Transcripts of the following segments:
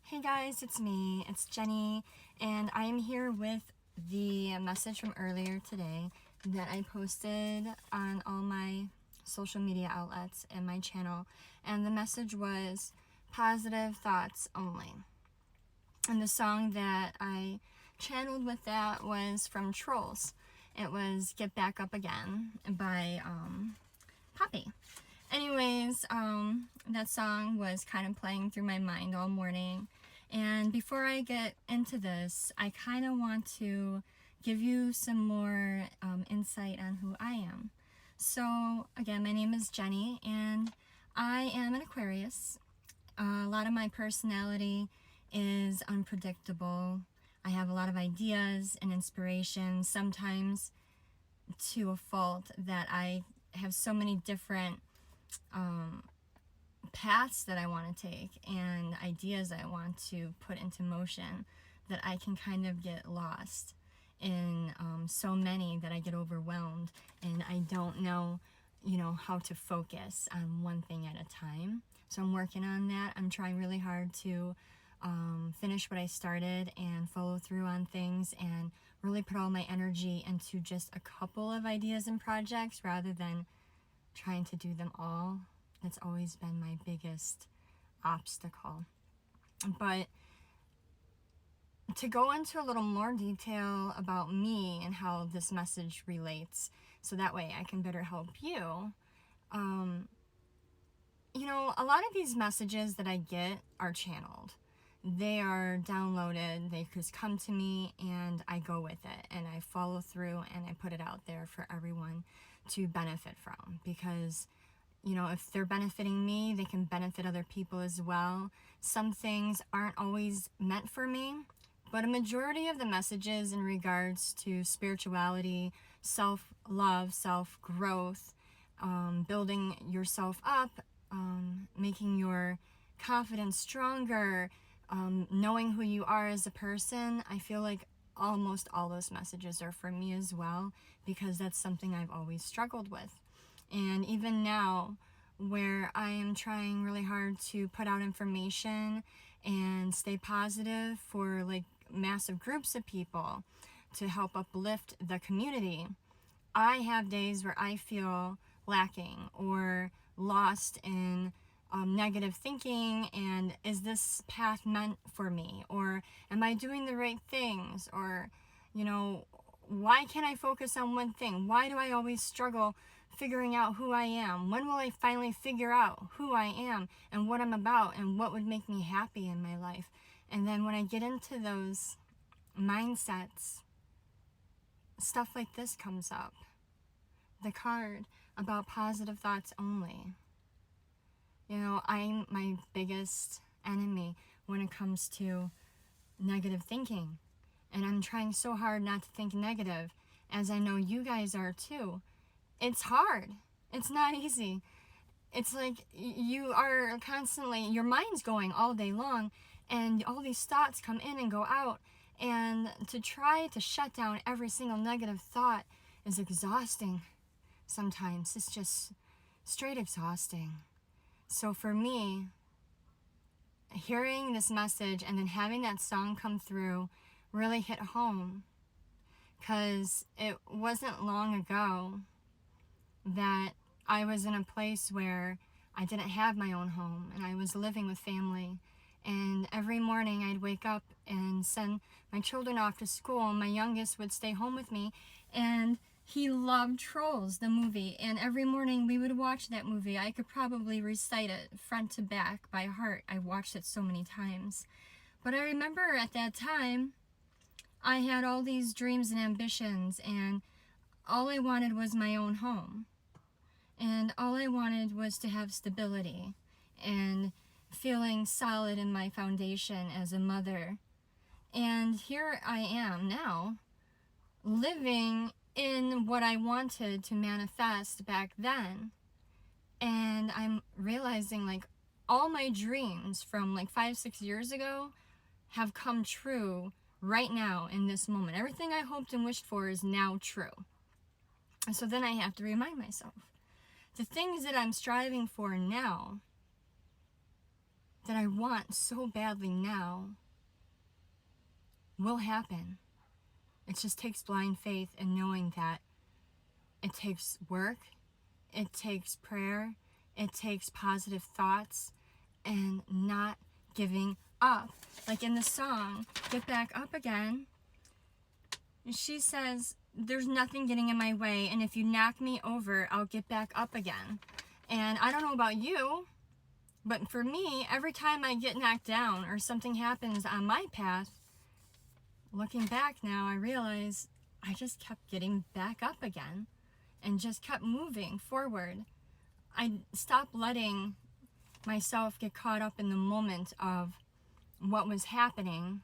Hey guys, it's me, it's Jenny, and I am here with the message from earlier today that I posted on all my social media outlets and my channel, and the message was positive thoughts only. And the song that I channeled with that was from Trolls. It was Get Back Up Again by Poppy. Anyways, that song was kind of playing through my mind all morning. And before I get into this, I kind of want to give you some more insight on who I am. So, again, my name is Jenny, and I am an Aquarius. A lot of my personality is unpredictable. I have a lot of ideas and inspiration, sometimes to a fault that I have so many different paths that I want to take and ideas I want to put into motion that I can kind of get lost in so many that I get overwhelmed and I don't know, how to focus on one thing at a time. So I'm working on that. I'm trying really hard to finish what I started and follow through on things and really put all my energy into just a couple of ideas and projects rather than trying to do them all. That's always been my biggest obstacle. But to go into a little more detail about me and how this message relates, so that way I can better help you. A lot of these messages that I get are channeled. They are downloaded, they just come to me and I go with it and I follow through and I put it out there for everyone to benefit from, because if they're benefiting me, they can benefit other people as well. Some things aren't always meant for me, but a majority of the messages in regards to spirituality, self-love, self-growth, building yourself up, making your confidence stronger, knowing who you are as a person, I feel like almost all those messages are for me as well, because that's something I've always struggled with. And even now, where I am trying really hard to put out information and stay positive for massive groups of people to help uplift the community, I have days where I feel lacking or lost in negative thinking, and is this path meant for me, or am I doing the right things, or why can't I focus on one thing? Why do I always struggle figuring out who I am? When will I finally figure out who I am and what I'm about and what would make me happy in my life? And then when I get into those mindsets, stuff like this comes up. The card about positive thoughts only. I'm my biggest enemy when it comes to negative thinking. And I'm trying so hard not to think negative, as I know you guys are too. It's hard. It's not easy. It's like you are constantly, your mind's going all day long, and all these thoughts come in and go out. And to try to shut down every single negative thought is exhausting. Sometimes it's just straight exhausting. So for me, hearing this message and then having that song come through really hit home, because it wasn't long ago that I was in a place where I didn't have my own home and I was living with family, and every morning I'd wake up and send my children off to school. My youngest would stay home with me, and he loved Trolls, the movie, and every morning we would watch that movie. I could probably recite it front to back by heart. I watched it so many times. But I remember at that time, I had all these dreams and ambitions, and all I wanted was my own home. And all I wanted was to have stability and feeling solid in my foundation as a mother. And here I am now, living in what I wanted to manifest back then. And I'm realizing all my dreams from 5-6 years ago have come true right now in this moment. Everything I hoped and wished for is now true. And so then I have to remind myself, the things that I'm striving for now, that I want so badly now will happen. It just takes blind faith and knowing that it takes work, it takes prayer, it takes positive thoughts, and not giving up. Like in the song, Get Back Up Again, she says, there's nothing getting in my way, and if you knock me over, I'll get back up again. And I don't know about you, but for me, every time I get knocked down or something happens on my path, looking back now, I realize I just kept getting back up again and just kept moving forward. I stopped letting myself get caught up in the moment of what was happening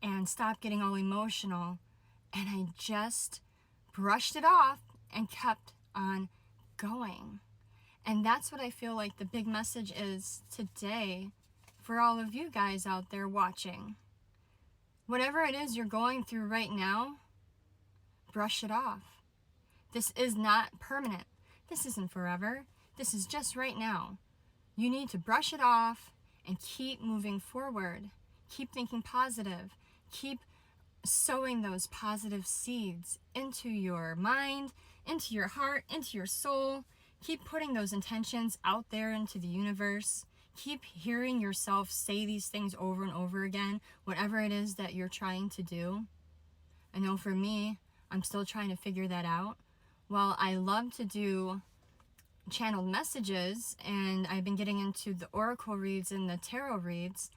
and stopped getting all emotional, and I just brushed it off and kept on going. And that's what I feel like the big message is today for all of you guys out there watching. Whatever it is you're going through right now, brush it off. This is not permanent. This isn't forever. This is just right now. You need to brush it off and keep moving forward. Keep thinking positive. Keep sowing those positive seeds into your mind, into your heart, into your soul. Keep putting those intentions out there into the universe. Keep hearing yourself say these things over and over again, whatever it is that you're trying to do. I know for me, I'm still trying to figure that out. While I love to do channeled messages, and I've been getting into the oracle reads and the tarot reads,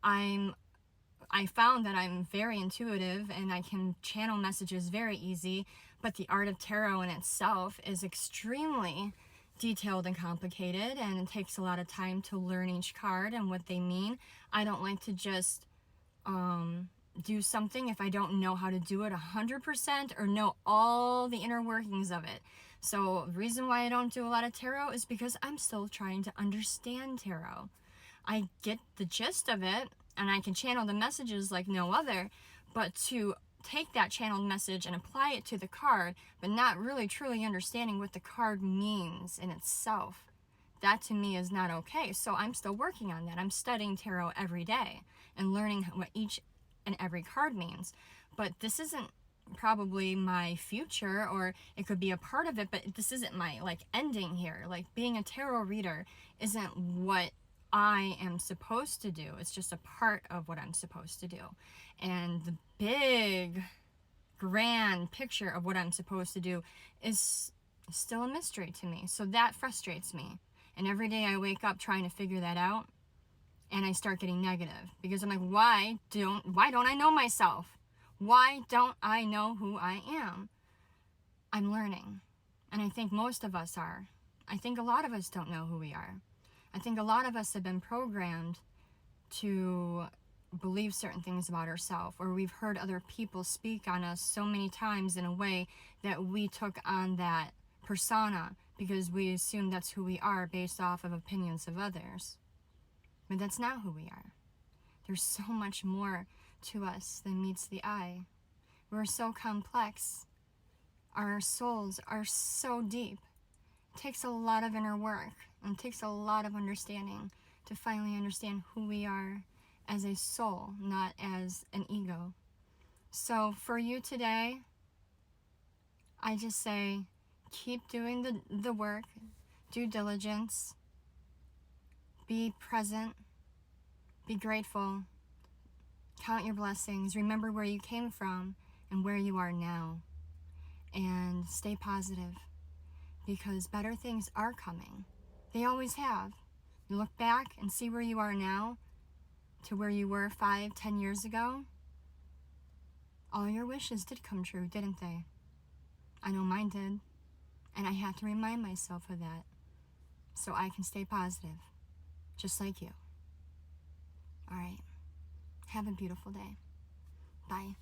I found that I'm very intuitive and I can channel messages very easy, but the art of tarot in itself is extremely detailed and complicated, and it takes a lot of time to learn each card and what they mean. I don't like to just do something if I don't know how to do it 100% or know all the inner workings of it. So the reason why I don't do a lot of tarot is because I'm still trying to understand tarot. I get the gist of it and I can channel the messages like no other, but to take that channeled message and apply it to the card, but not really truly understanding what the card means in itself, that to me is not okay. So I'm still working on that. I'm studying tarot every day and learning what each and every card means. But this isn't probably my future, or it could be a part of it, but this isn't my ending here. Like, being a tarot reader isn't what I am supposed to do. It's just a part of what I'm supposed to do. And the big grand picture of what I'm supposed to do is still a mystery to me. So that frustrates me. And every day I wake up trying to figure that out, and I start getting negative because I'm like, why don't I know myself? Why don't I know who I am? I'm learning. And I think most of us are. I think a lot of us don't know who we are. I think a lot of us have been programmed to believe certain things about ourselves, or we've heard other people speak on us so many times in a way that we took on that persona because we assume that's who we are based off of opinions of others. But that's not who we are. There's so much more to us than meets the eye. We're so complex. Our souls are so deep. It takes a lot of inner work, and it takes a lot of understanding to finally understand who we are as a soul, not as an ego. So for you today, I just say, keep doing the work, due diligence, be present, be grateful, count your blessings, remember where you came from and where you are now, and stay positive, because better things are coming. They always have. You look back and see where you are now to where you were 5-10 years ago. All your wishes did come true, didn't they? I know mine did, and I have to remind myself of that so I can stay positive, just like you. All right. Have a beautiful day. Bye.